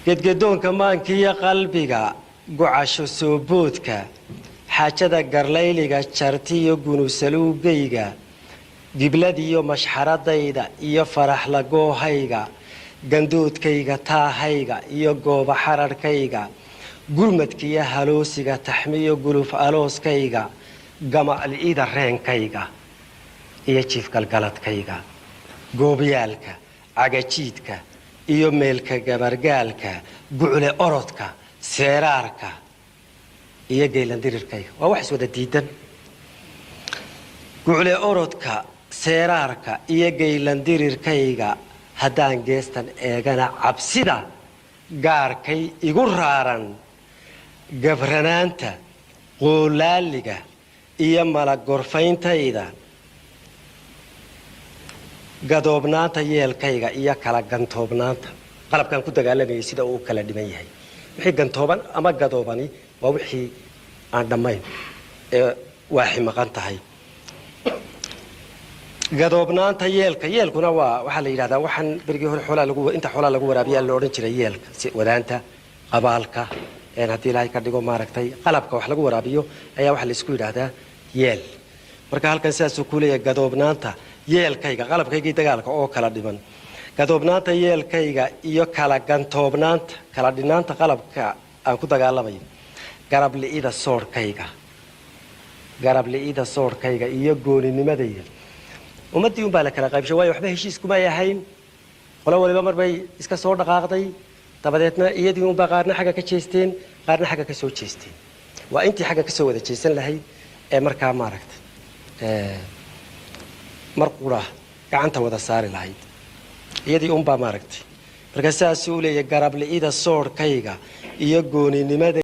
gedgedoonka maankiiyo qalbiga gucasho soo boodka xaajada garlayliga jartiyo gunusaluugayga gibladiyo mashxaradayda iyo farax lagoohayga gandoodkayga taahayga iyo gooba xararhkayga gurmadkiyo haloosiga taxmiyo guluf alooskayga gama'li'ida reenkayga iyo jiifgalgaladkayga goobyaalka cagajiidka iyo meelka gabargaalka gucle orodka seeraarka iyo geelandirirkayga waa wax iswada diidan gucle orodka seeraarka iyo geelandirirkayga haddaan geestan eegana cabsida gaarkay igu raaran gabranaanta qoolaaliga iyo malagorfayntayda gadoobnaanta yeelkayga iyo kala gantoobnaanta qalabkan ku dagaalamayay sida uu kala dhiman yahay wixii gantooban ama gadoobani waa wixii aan dhammayn ee waaxi maqan tahay gadoobnaanta yeelkuna waxaa la yidhahdaa waxaan berigii hore inta xoolaa lagu waraabiyaa la odhan jiray yeelka wadaanta qabaalka haddii ilaahay ka dhigo maaragtay qalabka wax lagu waraabiyo ayaa waxaa la isku yidhaahdaa yeel marka halkan sidaasuu ku leeyahay gadoobnaanta yeelkayga qalabkaygii dagaalka oo kala dhiman gadoobnaanta yeelkayga iyo kala gantoobnaanta kala dhinaanta qalabka aan ku dagaalamayo garabli'ida soorhkayga iyo gooninimadayda ummaddii unbaa la kala qaybshay waayo waxba heshiiskumay ahayn qolo waliba mar bay iska soo dhaqaaqday dabadeedna iyadii unbaa qaarna xagga ka jeesteen qaarna xagga ka soo jeesteen waa intii xagga ka soo wada jeesan lahayd ee markaa maaragtay mar qura gacanta wada saari lahayd iyadii unbaa maaragtay marka sidaasuu u leeyahay garabli'ida soorhkayga iyo gooninimada